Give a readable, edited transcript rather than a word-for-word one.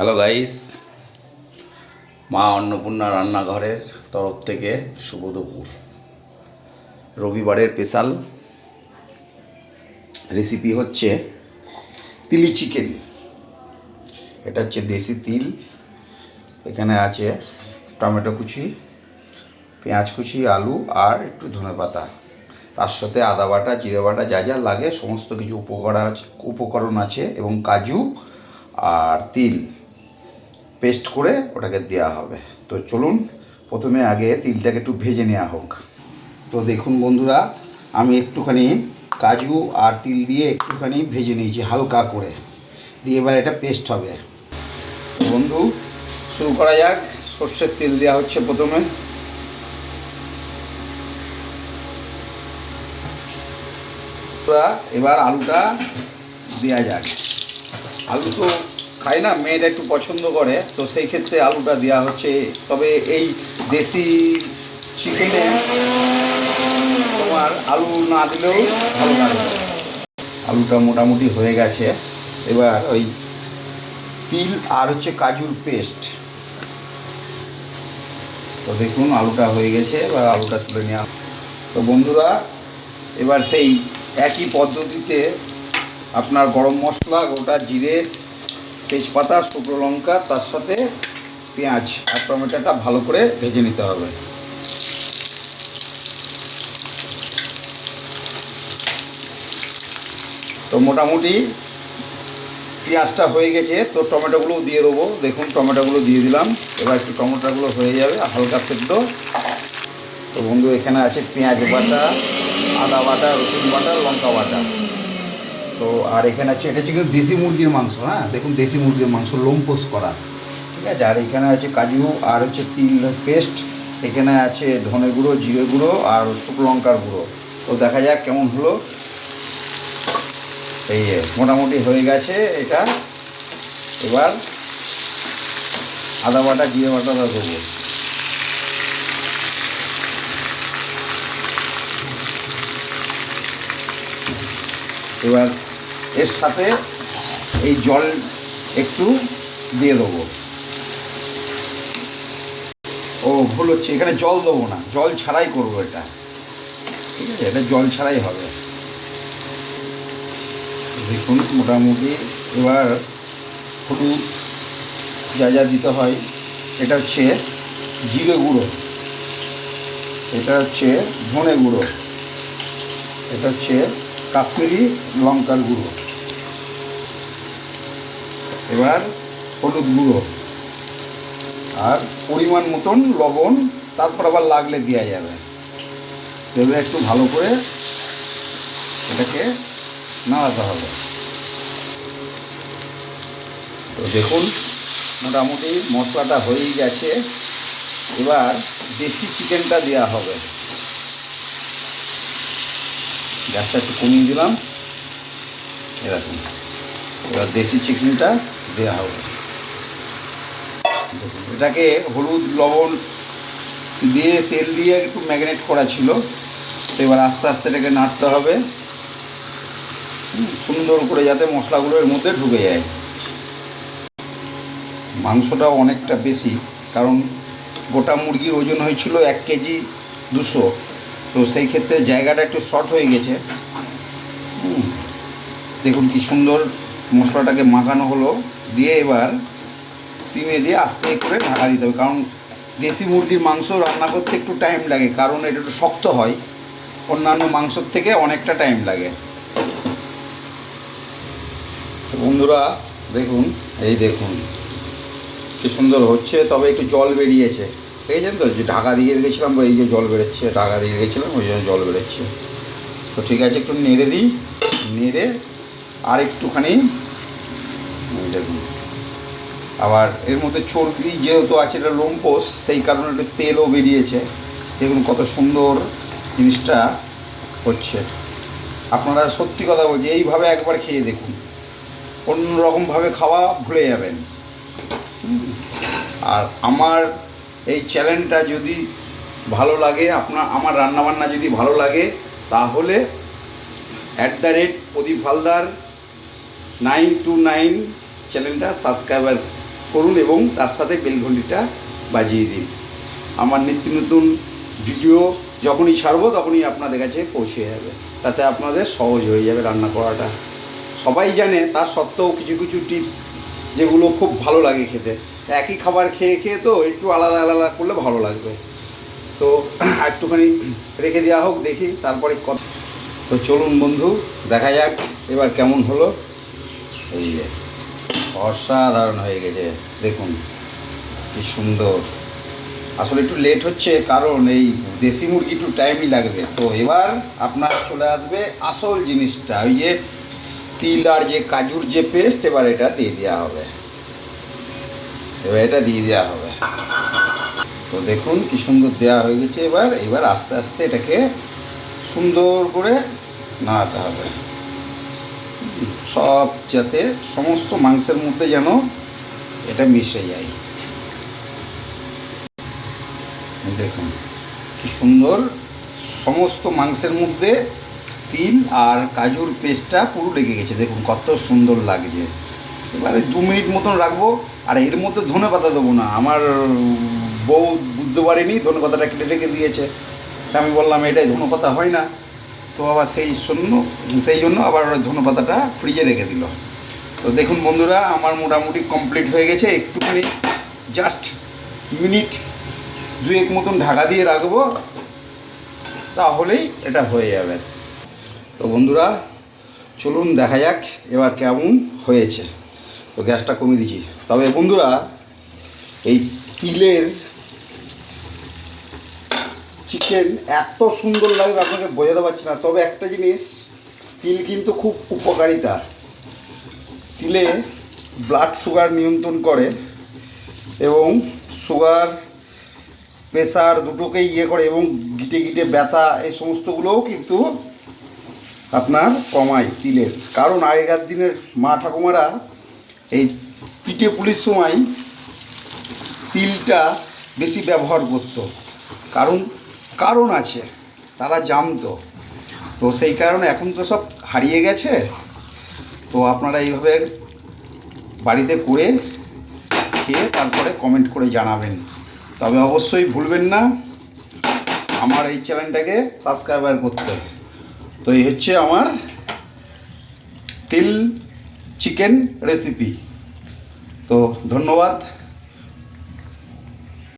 Hello guys, মা অন্নপূর্ণা রান্নাঘরের তরফ থেকে শুভ দুপুর। রবিবারের স্পেশাল রেসিপি হচ্ছে তিলি চিকেন। এটা হচ্ছে দেশি তিল। এখানে আছে টমেটো কুচি, পেঁয়াজ কুচি, আলু আর একটু ধনেপাতা। তার সাথে আদা বাটা, জিরে বাটা, যা যা লাগে সমস্ত কিছু উপকরণ আছে এবং কাজু আর তিল পেস্ট করে ওটাকে দেওয়া হবে। তো চলুন প্রথমে আগে তিলটাকে একটু ভেজে নেওয়া হোক। তো দেখুন বন্ধুরা, আমি একটুখানি কাজু আর তিল দিয়ে একটুখানি ভেজে নিয়েছি হালকা করে, দিয়ে এবার এটা পেস্ট হবে। তো বন্ধু, শুরু করা যাক। সর্ষের তেল দেওয়া হচ্ছে প্রথমে। এবার আলুটা দেওয়া যাক। আলু তো খাই না, মেয়েরা একটু পছন্দ করে, তো সেই ক্ষেত্রে আলুটা দেওয়া হচ্ছে। তবে এই দেশি চিকেনে তোমার আলু না দিলেও ভালো লাগে। আলুটা মোটামুটি হয়ে গেছে। এবার ওই তিল আর হচ্ছে কাজুর পেস্ট। তো দেখুন আলুটা হয়ে গেছে, এবার আলুটা তুলে নেওয়া। তো বন্ধুরা, এবার সেই একই পদ্ধতিতে আপনার গরম মশলা, গোটা জিরে, তেজপাতা, শুকনো লঙ্কা, তার সাথে পেঁয়াজ আর টমেটোটা ভালো করে ভেজে নিতে হবে। তো মোটামুটি পেঁয়াজটা হয়ে গেছে, তো টমেটোগুলোও দিয়ে দেবো। দেখুন টমেটোগুলো দিয়ে দিলাম। এবার একটু টমেটোগুলো হয়ে যাবে হালকা সেদ্ধ। তো বন্ধু, এখানে আছে পেঁয়াজ বাটা, আদা বাটা, রসুন বাটা, লঙ্কা বাটা। তো আর এখানে আছে, এটা হচ্ছে কিন্তু দেশি মুরগির মাংস। হ্যাঁ দেখুন, দেশি মুরগির মাংস লোমপোস করা, ঠিক আছে। আর এখানে আছে কাজু আর হচ্ছে তিল পেস্ট। এখানে আছে ধনে গুঁড়ো, জিরে গুঁড়ো আর শুকনো লঙ্কার গুঁড়ো। তো দেখা যাক কেমন হলো। এই মোটামুটি হয়ে গেছে এটা। এবার আদা বাটা, জিরে বাটাটা দেবো। এবার এর সাথে এই জল একটু দিয়ে দেবো। ও ভুল হচ্ছে, এখানে জল দেবো না, জল ছাড়াই করবো এটা, ঠিক আছে। এটা জল ছাড়াই হবে। দেখুন মোটামুটি এবার হলুদ যা যা দিতে হয়, এটা হচ্ছে জিরে গুঁড়ো, এটা হচ্ছে ধনে গুঁড়ো, এটা হচ্ছে কাশ্মীরি লঙ্কার গুঁড়ো, এবার হলুদ গুঁড়ো আর পরিমাণ মতন লবণ। তারপর আবার লাগলে দেওয়া যাবে। তবে একটু ভালো করে এটাকে নাড়াতে হবে। তো দেখুন মোটামুটি মশলাটা হয়েই গেছে। এবার দেশি চিকেনটা দেওয়া হবে। গ্যাসটা একটু কমিয়ে দিলাম, এরকম। এবার দেশি চিকেনটা দেওয়া হবে। দেখুন এটাকে হলুদ লবণ দিয়ে তেল দিয়ে একটু ম্যারিনেট করা ছিল। তো এবার আস্তে আস্তে এটাকে নাড়তে হবে সুন্দর করে, যাতে মশলাগুলো এর মধ্যে ঢুকে যায়। মাংসটাও অনেকটা বেশি, কারণ গোটা মুরগির ওজন হয়েছিল 1 কেজি 200। তো সেই ক্ষেত্রে জায়গাটা একটু শর্ট হয়ে গেছে। দেখুন কি সুন্দর মশলাটাকে মাখানো হলো। দিয়ে এবার সিমে দিয়ে আস্তে করে ঢাকা দিতে হবে, কারণ দেশি মুরগির মাংস রান্না করতে একটু টাইম লাগে, কারণ এটা একটু শক্ত হয়, অন্যান্য মাংসর থেকে অনেকটা টাইম লাগে। তো বন্ধুরা দেখুন, এই দেখুন কি সুন্দর হচ্ছে। তবে একটু জল বেরিয়েছে, দেখেছেন তো, যে ঢাকা দিয়ে রেখেছিলাম, এই যে জল বেরোচ্ছে, ঢাকা দিয়ে রেখেছিলাম ওই জন্য জল বেরোচ্ছে। তো ঠিক আছে, একটু নেড়ে দিই। নেড়ে আর একটুখানি দেখুন, আবার এর মধ্যে চর্বি যেহেতু আছে, এটা লোমপোস, সেই কারণে একটু তেলও বেরিয়েছে। দেখুন কত সুন্দর জিনিসটা হচ্ছে। আপনারা সত্যি কথা বলছি, এইভাবে একবার খেয়ে দেখুন, অন্য রকমভাবে খাওয়া ভুলে যাবেন। আর আমার এই চ্যানেলটা যদি ভালো লাগে, আমার রান্নাবান্না যদি ভালো লাগে, তাহলে @প্রদীপ হালদার 929 চ্যানেলটা সাবস্ক্রাইব করুন এবং তার সাথে বেলঘণ্টিটা বাজিয়ে দিন। আমার নিত্য নতুন ভিডিও যখনই ছাড়বো তখনই আপনাদের কাছে পৌঁছে যাবে, তাতে আপনাদের সহজ হয়ে যাবে রান্না করাটা। সবাই জানে, তার সত্ত্বেও কিছু কিছু টিপস যেগুলো খুব ভালো লাগে খেতে। একই খাবার খেয়ে খেয়ে তো একটু আলাদা আলাদা করলে ভালো লাগবে। তো একটুখানি রেখে দেওয়া হোক, দেখি তারপরে কত। তো চলুন বন্ধু, দেখা যাক এবার কেমন হলো। এই যে অসাধারণ হয়ে গেছে, দেখুন কি সুন্দর। আসলে একটু লেট হচ্ছে কারণ এই দেশি মুরগি একটু টাইমই লাগবে। তো এবার আপনার চলে আসবে আসল জিনিসটা, ওই যে তিল আর যে কাজুর যে পেস্ট, এবার এটা দিয়ে দেওয়া হবে। এবার এটা দিয়ে দেওয়া হবে। তো দেখুন কি সুন্দর দেওয়া হয়ে গেছে। এবার আস্তে আস্তে এটাকে সুন্দর করে নাড়াতে হবে, সব যাতে সমস্ত মাংসের মধ্যে যেন এটা মিশে যায়। দেখুন কি সুন্দর সমস্ত মাংসের মধ্যে তিল আর কাজুর পেস্টটা পুরো লেগে গেছে, দেখুন কত সুন্দর লাগছে। এবারে 2 মিনিট মতন রাখবো। আর এর মধ্যে ধনে পাতা দেবো না, আমার বউ বুঝতে পারেনি ধনে পাতাটা কেটে রেখে দিয়েছে। তা আমি বললাম এটাই ধনে পাতা হয় না, তো আবার সেই জন্য আবার ধনে পাতাটা ফ্রিজে রেখে দিল। তো দেখুন বন্ধুরা, আমার মোটামুটি কমপ্লিট হয়ে গেছে। একটুখানি জাস্ট মিনিট 2 মতন ঢাকা দিয়ে রাখবো, তাহলেই এটা হয়ে যাবে। তো বন্ধুরা চলুন দেখা যাক এবার কেমন হয়েছে। তো গ্যাসটা কমিয়ে দিচ্ছি। তবে বন্ধুরা, এই তিলের চিকেন এত সুন্দর লাগবে আপনাকে বোঝাতে পারছি না। তবে একটা জিনিস, তিল কিন্তু খুব উপকারিতা। তিলে ব্লাড সুগার নিয়ন্ত্রণ করে এবং সুগার প্রেসার দুটোকেই করে, এবং গিটে গিটে ব্যথা এই সমস্তগুলোও কিন্তু আপনার কমায় তিলের। কারণ আগেকার দিনের মা ঠাকুমারা এই পিঠে পুলির সময় তিলটা বেশি ব্যবহার করতো, কারণ আছে, তারা জানতো। তো সেই কারণে এখন তো সব হারিয়ে গেছে। তো আপনারা এইভাবে বাড়িতে করে খেয়ে তারপরে কমেন্ট করে জানাবেন। তবে অবশ্যই ভুলবেন না আমার এই চ্যানেলটাকে সাবস্ক্রাইবার করতে। তো এই হচ্ছে আমার তিল চিকেন রেসিপি। তো ধন্যবাদ।